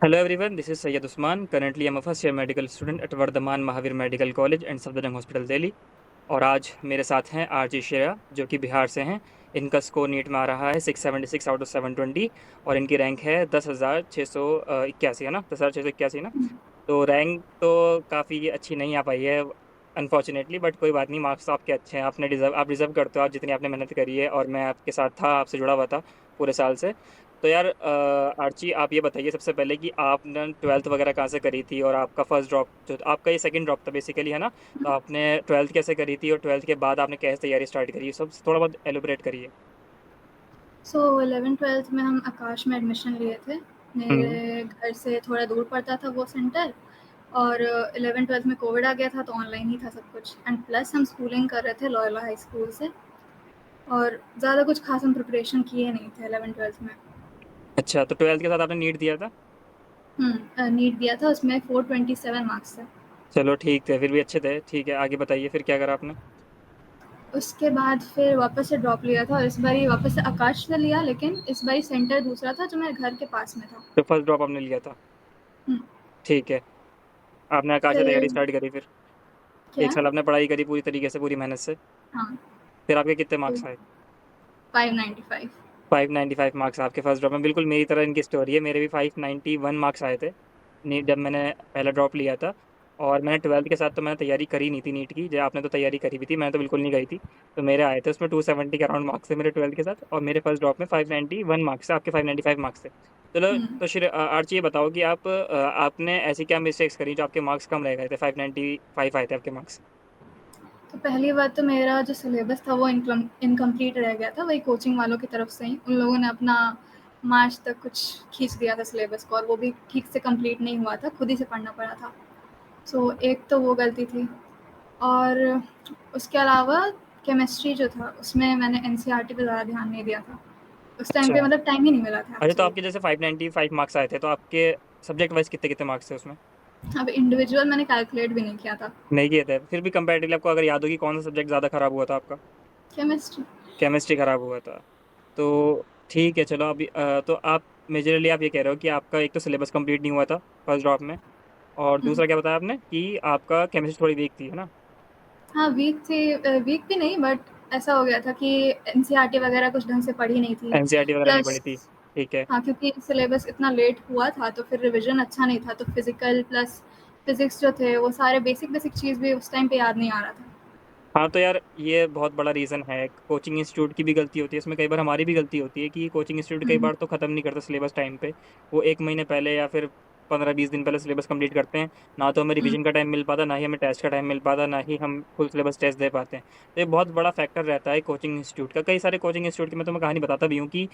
Hello everyone, this is Syed Usman. Currently, I'm a first year medical student at Vardhaman Mahavir Medical College and Safdarjung Hospital, Delhi. और आज मेरे साथ हैं RG Shreya जो कि बिहार से हैं। इनका स्कोर नीट में आ रहा है 676 आउट ऑफ 720 और इनकी रैंक है 10,681 है ना, 10,681 ना। तो रैंक तो काफ़ी अच्छी नहीं आ पाई है अनफॉर्चुनेटली, बट कोई बात नहीं, मार्क्स तो आपके अच्छे हैं। आप डिज़र्व करते हो, आप जितनी आपने मेहनत करी है और मैं आपके साथ था, आपसे जुड़ा हुआ था पूरे साल से। तो यार आर्ची, आप ये बताइए सबसे पहले कि आपने ट्वेल्थ वगैरह कहाँ से करी थी और आपका फर्स्ट ड्रॉप जो आपका ये सेकंड ड्रॉप था बेसिकली, है ना। तो आपने ट्वेल्थ कैसे करी थी और ट्वेल्थ के बाद आपने कैसे तैयारी स्टार्ट करी, सब थोड़ा बहुत एलोबरेट करिए। सो 11th-12th में हम आकाश में एडमिशन लिए थे। हम्म। मेरे घर से थोड़ा दूर पड़ता था वो सेंटर, और 11th-12th में कोविड आ गया था तो ऑनलाइन ही था सब कुछ, एंड प्लस हम स्कूलिंग कर रहे थे लॉयोला हाई स्कूल से, और ज़्यादा कुछ खास हम प्रिपरेशन किए नहीं थे 11th-12th में। अच्छा, तो ट्वेल्थ के साथ आपने नीट दिया था। नीट दिया था, उसमें 427 मार्क्स थे। चलो ठीक थे, फिर भी अच्छे थे। ठीक है, आगे बताइए फिर क्या करा आपने। उसके बाद फिर वापस से ड्रॉप लिया था, और इस बारी वापस से आकाश से लिया, लेकिन इस बारी सेंटर दूसरा था जो मेरे घर के पास में था। तो फर्स्ट ड्रॉप आपने लिया था। हुँ, ठीक है। आपने आकाश से तैयारी फिर स्टार्ट करी फिर। एक क्या? साल आपने पढ़ाई करी पूरी तरीके से, पूरी मेहनत से। हाँ, फिर आपके कितने तो मार्क्स आए। 595। 595 मार्क्स आपके फर्स्ट ड्रॉप में, बिल्कुल मेरी तरह इनकी स्टोरी है। मेरे भी 591 मार्क्स आए थे नीट जब मैंने पहला ड्रॉप लिया था। और मैंने ट्वेल्थ के साथ तो मैंने तैयारी करी नहीं थी नीट की, जो आपने तो तैयारी करी भी थी, मैंने तो बिल्कुल नहीं करी थी। तो मेरे आए थे उसमें 270 के अराउंड मार्क्स थे मेरे ट्वेल्थ के साथ, और मेरे फर्स्ट ड्रॉप में 591 मार्क्स थे, आपके 595 मार्क्स थे। चलो। हुँ। तो आर्ची ये बताओ कि आपने ऐसी क्या मिस्टेक्स करी जो आपके मार्क्स कम रह गए थे, 595 आए थे आपके मार्क्स। तो पहली बात तो मेरा जो सिलेबस था वो इनकम्प्लीट रह गया था, वही कोचिंग वालों की तरफ से ही। उन लोगों ने अपना मार्च तक कुछ खींच दिया था सिलेबस को, और वो भी ठीक से कंप्लीट नहीं हुआ था, खुद ही से पढ़ना पड़ा था। सो एक तो वो गलती थी, और उसके अलावा केमिस्ट्री जो था उसमें मैंने एनसीईआरटी पे ज़्यादा ध्यान नहीं दिया था। उस टाइम पे अच्छा। मतलब टाइम ही नहीं मिला था अच्छा, तो एक्चुअली। आपके जैसे 595 मार्क्स आए थे, तो आपके सब्जेक्ट वाइज कितने कितने मार्क्स थे उसमें। अब इंडिविजुअल मैंने कैलकुलेट भी नहीं किया था। नहीं किए थे, फिर भी कंपैरेटिवली आपको अगर याद होगी कौन सा सब्जेक्ट ज़्यादा खराब हुआ था आपका। केमिस्ट्री। केमिस्ट्री खराब हुआ था। तो ठीक है, चलो अभी तो आप मेजरली आप ये कह रहे हो कि आपका एक तो सिलेबस कंप्लीट नहीं हुआ था फर्स्ट ड्रॉप में, और हुँ। दूसरा क्या बताया आपने कि आपका केमिस्ट्री थोड़ी वीक थी, है ना। हाँ, वीक थी, वीक भी नहीं, बट ऐसा हो गया था कि एनसीईआरटी वगैरह कुछ ढंग से पढ़ी नहीं थी। एनसीईआरटी वगैरह नहीं प्लस पढ़ी थी। ठीक है। हाँ, क्योंकि सिलेबस इतना लेट हुआ था तो फिर रिविज़न अच्छा नहीं था, तो फिज़िकल प्लस फिज़िक्स जो थे वो सारे बेसिक चीज़ भी उस टाइम पे याद नहीं आ रहा था। हाँ, तो यार ये बहुत बड़ा रीज़न है, कोचिंग इंस्टीट्यूट की भी गलती होती है इसमें, कई बार हमारी भी गलती होती है कि कोचिंग इंस्टीट्यूट कई हुँ, बार तो ख़त्म नहीं करता सिलेबस टाइम पे। वो 1 महीने पहले या फिर 15-20 दिन पहले सिलेबस कंप्लीट करते हैं। ना तो हमें हुँ, रिवीजन का टाइम मिल पाता, ना ही हमें टेस्ट का टाइम मिल पाता, ना ही हम फुल सिलेबस टेस्ट दे पाते हैं। तो ये बहुत बड़ा फैक्टर रहता है कोचिंग इंस्टीट्यूट का। कई सारे कोचिंग इंस्टीट्यूट की मैं तुम्हें कहानी बताता भी हूँ कि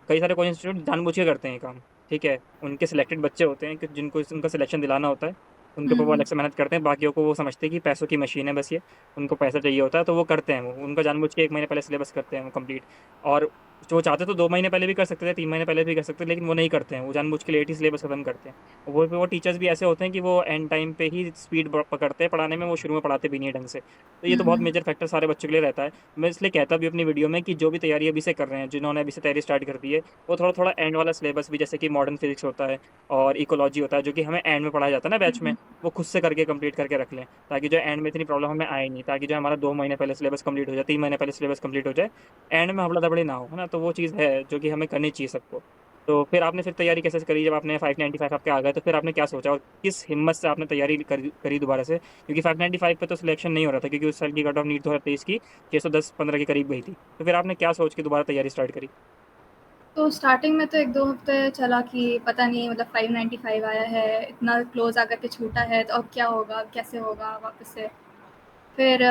कई सारे कोचिंग इंस्टीट्यूट जानबूझ के करते हैं ये काम। ठीक है, उनके सिलेक्टेड बच्चे होते हैं कि जिनको उनका सिलेक्शन दिलाना होता है, उनके ऊपर वो हुँ, अलग से मेहनत करते हैं। बाकियों को वो समझते हैं कि पैसों की मशीन है बस ये, उनको पैसा चाहिए होता है तो वो करते हैं। वो उनका जानबूझ के 1 महीने पहले सिलेबस करते हैं वो कंप्लीट। और जो वो चाहते तो 2 महीने पहले भी कर सकते थे, 3 महीने पहले भी कर सकते थे, लेकिन वो नहीं करते हैं, वो जानबूझ के लेट ही सिलेबस खत्म करते हैं। वो टीचर्स भी ऐसे होते हैं कि वो एंड टाइम पे ही स्पीड पकड़ते हैं पढ़ाने में, वो शुरू में पढ़ाते भी नहीं है ढंग से। तो ये तो बहुत हुँ, मेजर फैक्टर सारे बच्चों के लिए रहता है। मैं इसलिए कहता भी अपनी वीडियो में कि जो भी तैयारी अभी से कर रहे हैं, जिन्होंने अभी से तैयारी स्टार्ट कर दी है, वो थोड़ा थोड़ा एंड वाला सिलेबस भी, जैसे कि मॉडर्न फिजिक्स होता है और इकोलॉजी होता है जो कि हमें एंड में पढ़ाया जाता है ना बैच में, हुँ, वो खुद से करके कंप्लीट करके रख लें, ताकि जो एंड में इतनी प्रॉब्लम हमें आए नहीं, ताकि जो हमारा 2 महीने पहले सिलेबस कंप्लीट हो जाए, 3 महीने पहले सिलेबस कंप्लीट हो जाए, एंड में हबड़ा दबड़ी ना हो, है ना। तो वो चीज़ है जो कि हमें करनी चाहिए सबको। तो फिर आपने फिर तैयारी कैसे करी जब आपने 595 आपके आ गए, तो फिर आपने क्या सोचा और किस हिम्मत से आपने तैयारी करी दोबारा से, क्योंकि 595 पे तो सिलेक्शन नहीं हो रहा था, क्योंकि उस साल की कट ऑफ नीट 2023 की 610-15 के करीब गई थी। तो फिर आपने क्या सोच के दोबारा तैयारी स्टार्ट करी। तो स्टार्टिंग में तो 1-2 हफ्ते चला कि पता नहीं, मतलब 595 आया है, इतना क्लोज़ आकर के छूटा है, तो अब क्या होगा, अब कैसे होगा वापस से? फिर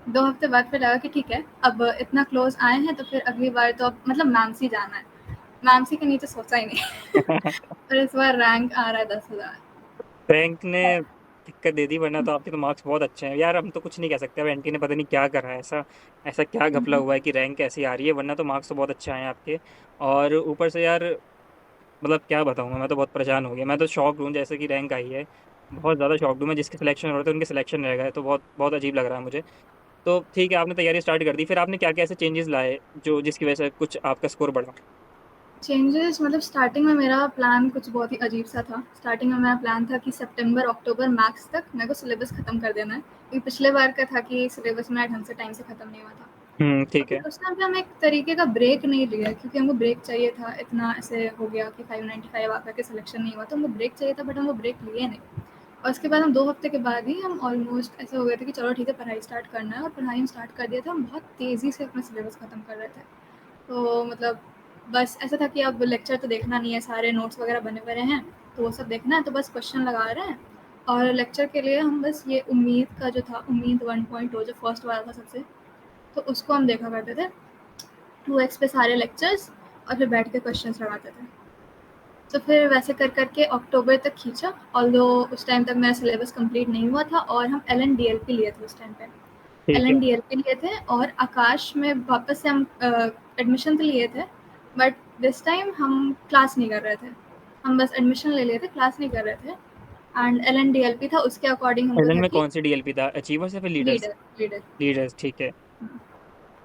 2 हफ्ते बाद फिर लगा कि ठीक है, अब इतना क्लोज़ आए हैं तो फिर अगली बार तो अब मतलब मैमसी जाना है। मैमसी के नीचे सोचा ही नहीं। और इस बार रैंक आ रहा है 10,000। रैंक ने दिक्कत दे दी, वरना तो आपके तो मार्क्स बहुत अच्छे हैं यार। हम तो कुछ नहीं कह सकते, अब एंटी ने पता नहीं क्या करा है, ऐसा ऐसा क्या घपला हुआ है कि रैंक ऐसी आ रही है, वरना तो मार्क्स तो बहुत अच्छे आए हैं आपके। और ऊपर से यार, मतलब क्या बताऊँ मैं तो बहुत परेशान हो गया। मैं तो शॉक हूँ जैसे कि रैंक आई है, बहुत ज़्यादा शॉक हूँ मैं। जिसके सिलेक्शन हो रहे थे उनके सिलेक्शन रह गए, तो बहुत बहुत अजीब लग रहा है मुझे। तो ठीक है, आपने तैयारी स्टार्ट कर दी, फिर आपने क्या क्या ऐसे चेंजेस लाए जो जिसकी वजह से कुछ आपका स्कोर बढ़ा। चेंजेस मतलब स्टार्टिंग में मेरा प्लान कुछ बहुत ही अजीब सा था। स्टार्टिंग में मेरा प्लान था कि सितंबर अक्टूबर मैक्स तक मेरे को सिलेबस ख़त्म कर देना है, क्योंकि पिछले बार का था कि सिलेबस मेरा ढंग से टाइम से ख़त्म नहीं हुआ था। और ठीक फिर है। उस टाइम पे हम एक तरीके का ब्रेक नहीं लिया, क्योंकि हमको ब्रेक चाहिए था। इतना ऐसे हो गया कि 595 आकर के सिलेक्शन नहीं हुआ, तो हमको ब्रेक चाहिए था, बट हम वो ब्रेक लिए नहीं। और उसके बाद हम 2 हफ्ते के बाद ही हम ऑलमोस्ट ऐसे हो गए थे कि चलो ठीक है, पढ़ाई स्टार्ट करना है, और पढ़ाई हम स्टार्ट कर दिया था। हम बहुत तेज़ी से अपना सिलेबस ख़त्म कर रहे थे। तो मतलब बस ऐसा था कि अब लेक्चर तो देखना नहीं है, सारे नोट्स वगैरह बने पड़े हैं, तो वो सब देखना है, तो बस क्वेश्चन लगा रहे हैं। और लेक्चर के लिए हम बस ये उम्मीद का जो था, उम्मीद 1.0 जो फर्स्ट वाला था सबसे, तो उसको हम देखा करते थे 2x पे सारे लेक्चर्स, और फिर बैठ के क्वेश्चंस लगाते थे। तो फिर वैसे कर करके अक्टूबर तक खींचा, ऑल्दो उस टाइम तक मेरा सिलेबस कंप्लीट नहीं हुआ था, और हम LNDLP लिए थे उस टाइम पे। ठीक है। LNDLP लिए थे, और आकाश में वापस से हम एडमिशन तो लिए थे, बट दिस टाइम हम क्लास नहीं कर रहे थे। हम बस एडमिशन ले लिए थे, क्लास नहीं कर रहे थे। एंड LNDLP था, उसके अकॉर्डिंग हमको एलन था में कि कौन सी डीएलपी था, अचीवर्स या फिर लीडर्स? लीडर लीडर लीडर्स, ठीक है।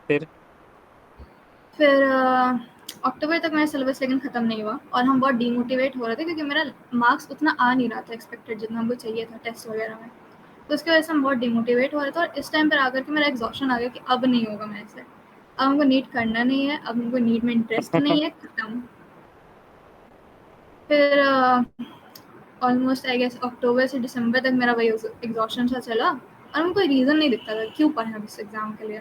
फिर? फिर अक्टूबर तक मेरा सिलेबस लेकिन ख़त्म नहीं हुआ, और हम बहुत डीमोटिवेट हो रहे थे, क्योंकि मेरा मार्क्स उतना आ नहीं रहा था एक्सपेक्टेड, जितना हमको चाहिए था टेस्ट वगैरह में। तो उसकी वजह से हम बहुत डीमोटिवेट हो रहे थे, और इस टाइम पर आकर के मेरा एग्जॉशन आ गया कि अब नहीं होगा मेरे से। अब हमको नीट करना नहीं है, अब हमको नीट में इंटरेस्ट नहीं है, खत्म। फिर ऑलमोस्ट आई गेस अक्टूबर से दिसंबर तक मेरा वही एग्जॉशन सा चला, और हमको कोई रीज़न नहीं दिखता था क्यों पढ़ें अब इस एग्ज़ाम के लिए,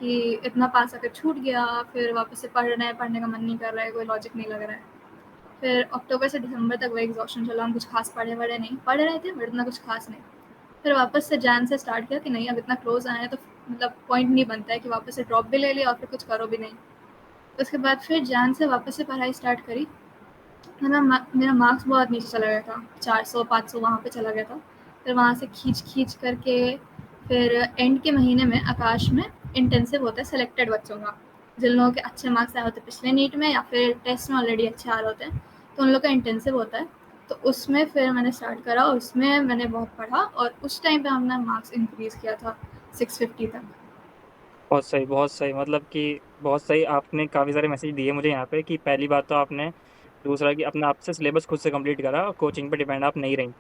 कि इतना पास आकर छूट गया, फिर वापस से पढ़ रहे हैं, पढ़ने का मन नहीं कर रहा है, कोई लॉजिक नहीं लग रहा है। फिर अक्टूबर से दिसंबर तक वही एग्जॉशन चला, हम कुछ खास पढ़े वढ़े नहीं, पढ़ रहे थे बट इतना कुछ खास नहीं। फिर वापस से जैन से स्टार्ट किया कि नहीं, अब इतना क्लोज आए हैं तो मतलब पॉइंट नहीं बनता है कि वापस से ड्रॉप भी ले लिया और फिर कुछ करो भी नहीं। तो उसके बाद फिर जैन से वापस से पढ़ाई स्टार्ट करी। मेरा मार्क्स बहुत नीचे चला गया था, 400-500 वहाँ पे चला गया था। फिर वहाँ से खींच खींच करके फिर एंड के महीने में आकाश में इंटेंसिव होता है सेलेक्टेड बच्चों का, जिन लोगों के अच्छे मार्क्स आए होते हैं पिछले नीट में, या फिर टेस्ट में ऑलरेडी अच्छे आ रहे होते हैं, तो उन लोग का इंटेंसिव होता है। तो उसमें फिर मैंने स्टार्ट करा, और उसमें मैंने बहुत पढ़ा, और उस टाइम पे हमने मार्क्स इंक्रीज़ किया था 650 तक। बहुत सही, बहुत सही, मतलब कि बहुत सही। आपने काफ़ी सारे मैसेज दिए मुझे यहाँ पे कि पहली बात तो आपने, दूसरा कि अपना आपसे सिलेबस खुद से कंप्लीट करा और कोचिंग पे डिपेंड आप नहीं रही।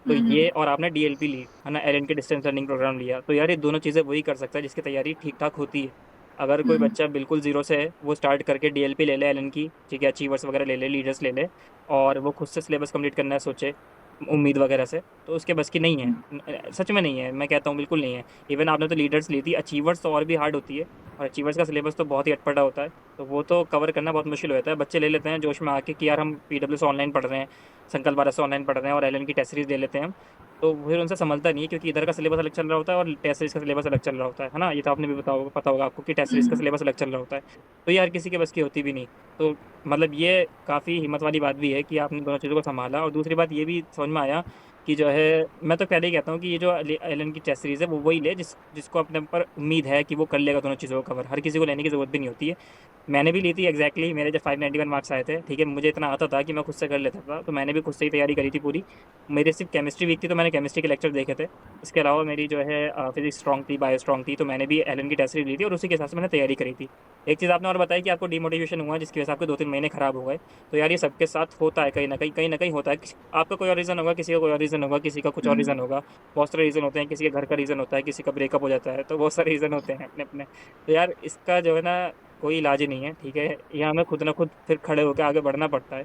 तो ये, और आपने डीएलपी ली है ना, एलन के डिस्टेंस लर्निंग प्रोग्राम लिया, तो यार ये दोनों चीज़ें वही कर सकता है जिसकी तैयारी ठीक ठाक होती है। अगर कोई हम्म। बच्चा बिल्कुल जीरो से है, वो स्टार्ट करके डीएलपी ले ले एलन की, ठीक है, अचीवर्स वगैरह ले ले, लीडर्स ले ले, और वो खुद से सिलेबस कंप्लीट करना है सोचे उम्मीद वगैरह से, तो उसके बस की नहीं है। सच में नहीं है, मैं कहता हूँ बिल्कुल नहीं है। इवन आपने तो लीडर्स ली थी, अचीवर्स तो और भी हार्ड होती है, और अचीवर्स का सिलेबस तो बहुत ही अटपटा होता है। तो वो तो कवर करना बहुत मुश्किल हो जाता है। बच्चे ले लेते हैं जोश में आके कि यार हम पीडब्ल्यू से ऑनलाइन पढ़ रहे हैं, संकल्प 12 से ऑनलाइन पढ़ रहे हैं, और एलन की टेस्ट सीरीज ले लेते हैं हम। तो फिर उनसे संभलता नहीं है, क्योंकि इधर का सिलेबस अलग चल रहा होता है और टेस्ट सीरीज का सिलेबस अलग चल रहा होता है ना। ये तो आपने भी पता होगा आपको कि टेस्ट सीरीज का सिलेबस अलग चल रहा होता है। तो यार किसी के बस की होती भी नहीं। तो मतलब ये काफ़ी हिम्मत वाली बात भी है कि आपने दोनों चीज़ों को संभाला। और दूसरी बात ये भी समझ में आया कि जो है, मैं तो पहले ही कहता हूँ कि ये जो एलन की टेस्ट सीरीज है वो वही ले जिसको अपने ऊपर उम्मीद है कि वो कर लेगा दोनों चीज़ों को कवर। हर किसी को लेने की जरूरत भी नहीं होती है। मैंने भी ली थी एग्जैक्टली, मेरे जब 591 मार्क्स आए थे, ठीक है, मुझे इतना आता था कि मैं खुद से कर लेता था, तो मैंने भी खुद से ही तैयारी करी थी पूरी। मेरी सिर्फ केमिस्ट्री वीक थी, तो मैंने केमिस्ट्री के लेक्चर देखे थे। इसके अलावा मेरी जो है फिजिक्स स्ट्रॉन्ग थी, बायो स्ट्रॉन्ग थी, तो मैंने भी एलन की टेस्ट सीरीज ली थी और उसी के हिसाब से मैंने तैयारी करी थी। एक चीज़ आपने और बताई कि आपको डिमोटिवेशन हुआ जिसकी वजह से आपके 2-3 महीने खराब हो गए। तो यार ये सबके साथ होता है, कहीं ना कहीं होता है। आपका कोई और रीज़न होगा, किसी का कोई और रीज़न होगा, किसी का कुछ और रीज़न होगा। बहुत सारे रीज़न होते हैं, किसी के घर का रीज़न होता है, किसी का ब्रेकअप हो जाता है, तो बहुत सारे रीज़न होते हैं अपने अपने। तो यार इसका जो है ना, कोई इलाज ही नहीं है, ठीक है। यहाँ हमें खुद ना खुद फिर खड़े होकर आगे बढ़ना पड़ता है,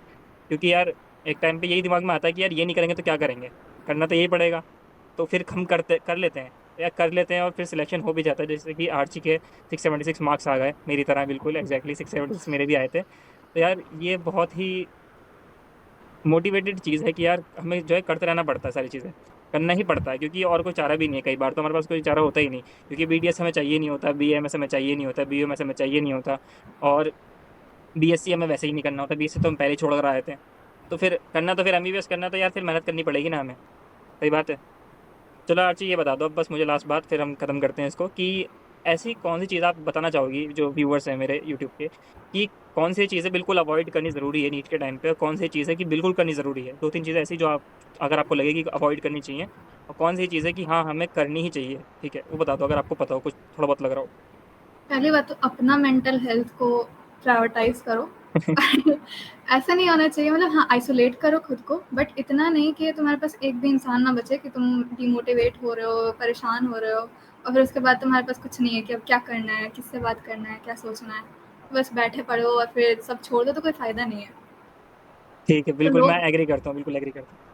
क्योंकि यार एक टाइम पे यही दिमाग में आता है कि यार ये नहीं करेंगे तो क्या करेंगे, करना तो यही पड़ेगा। तो फिर हम कर लेते हैं, या कर लेते हैं, और फिर सिलेक्शन हो भी जाता है। जैसे कि आर्ची के 676 मार्क्स आ गए मेरी तरह, बिल्कुल एग्जैक्टली 676 मेरे भी आए थे। तो यार ये बहुत ही मोटिवेटेड चीज़ है कि यार हमें जो है करते रहना पड़ता है, सारी चीज़ें करना ही पड़ता है, क्योंकि और कोई चारा भी नहीं है। कई बार तो हमारे पास कोई चारा होता ही नहीं, क्योंकि बीडीएस हमें चाहिए नहीं होता, बीएमएस हमें चाहिए नहीं होता, बीयूएमएस हमें चाहिए नहीं होता, और बीएससी हमें वैसे ही नहीं करना होता, बीएससी तो हम पहले ही छोड़ कर आए थे। तो फिर करना, तो फिर एमबीबीएस करना, तो यार फिर मेहनत करनी पड़ेगी ना हमें। सही बात है। चलो आर्ची ये बता दो अब बस मुझे लास्ट बात, फिर हम खत्म करते हैं इसको, कि ऐसी कौन सी चीज़ आप बताना चाहोगी जो व्यूअर्स हैं मेरे यूट्यूब के, कि कौन सी चीज़ें बिल्कुल अवॉइड करनी ज़रूरी है नीट के टाइम पे, और कौन सी चीज़ें कि बिल्कुल करनी ज़रूरी है। 2-3 चीज़ें ऐसी जो आप, अगर आपको लगे कि अवॉइड करनी चाहिए, और कौन सी चीज़ें कि हाँ हमें करनी ही चाहिए, ठीक है, वो बता दो अगर आपको पता हो, कुछ थोड़ा बहुत लग रहा हो। पहली बात तो अपना मेंटल हेल्थ को प्रायोरिटाइज करो, ऐसा नहीं होना चाहिए, मतलब हाँ, आइसोलेट करो खुद को, बट इतना नहीं कि तुम्हारे पास एक भी इंसान ना बचे कि तुम डिमोटिवेट हो रहे हो, परेशान हो रहे हो, और फिर उसके बाद तुम्हारे पास कुछ नहीं है कि अब क्या करना है, किससे बात करना है, क्या सोचना है। बस बैठे पड़ो और फिर सब छोड़ दो तो कोई फ़ायदा नहीं है। ठीक है, तो बिल्कुल मैं लोग एग्री करता हूँ, बिल्कुल एग्री करता हूँ।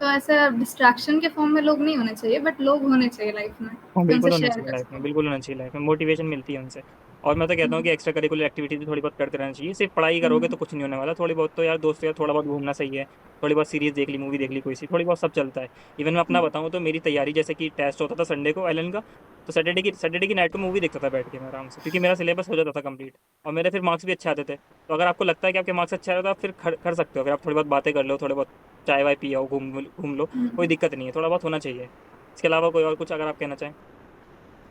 तो ऐसे डिस्ट्रैक्शन के फॉर्म में लोग नहीं होने चाहिए, बट लोग होने चाहिए लाइफ़ में हाँ, कि उनसे बिल्कुल होना शेयर चाहिए कर लाइफ में, सको। बिल्कुल होना चाहिए लाइफ में, मोटिवेशन मिलती है उनसे। और मैं तो कहता हूँ हुँ, कि एक्स्ट्रा करिकुलर एक्टिविटीज भी थोड़ी बहुत करते रहना चाहिए। सिर्फ पढ़ाई करोगे हुँ, तो कुछ नहीं होने वाला, थोड़ी बहुत तो यार दोस्तों यार थोड़ा बहुत घूमना सही है। थोड़ी बहुत सीरीज देख ली, मूवी देख ली कोई सी, थोड़ी बहुत सब चलता है। इवन मैं अपना हुँ, बताऊँ तो मेरी तैयारी, जैसे कि टेस्ट होता था संडे को एलन का, तो सैटरडे की नाइट को मूवी देखता था बैठ के मैं आराम से, क्योंकि मेरा सिलेबस हो जाता था कंप्लीट। और मेरे फिर मार्क्स भी अच्छे आते थे। तो अगर आपको लगता है कि आपके मार्क्स अच्छे आ रहे हैं तो आप फिर कर सकते हो, अगर आप थोड़ी बहुत बातें कर लो, थोड़े बहुत चाय वाय पियो, घूम घूम लो, हुँ। कोई दिक्कत नहीं है, थोड़ा बहुत होना चाहिए। इसके अलावा कोई और कुछ अगर आप कहना चाहें।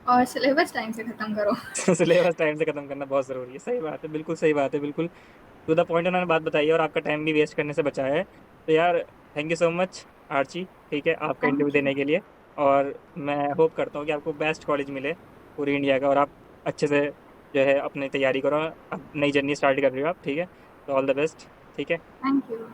और सिलेबस टाइम से ख़त्म करो। सिलेबस टाइम से खत्म करना बहुत जरूरी है, सही बात है, बिल्कुल सही बात है, बिल्कुल टू द पॉइंट उन्होंने बात बताई है, और आपका टाइम भी वेस्ट करने से बचाया है। तो यार thank you so much Archie, ठीक है, आपका इंटरव्यू थैंक यू। देने के लिए। और मैं होप करता हूँ कि आपको बेस्ट कॉलेज मिले पूरी इंडिया का, और आप अच्छे से जो है अपनी तैयारी करो। अब नई जर्नी स्टार्ट कर रहे हो आप, ठीक है, तो ऑल द बेस्ट। ठीक है। Thank you.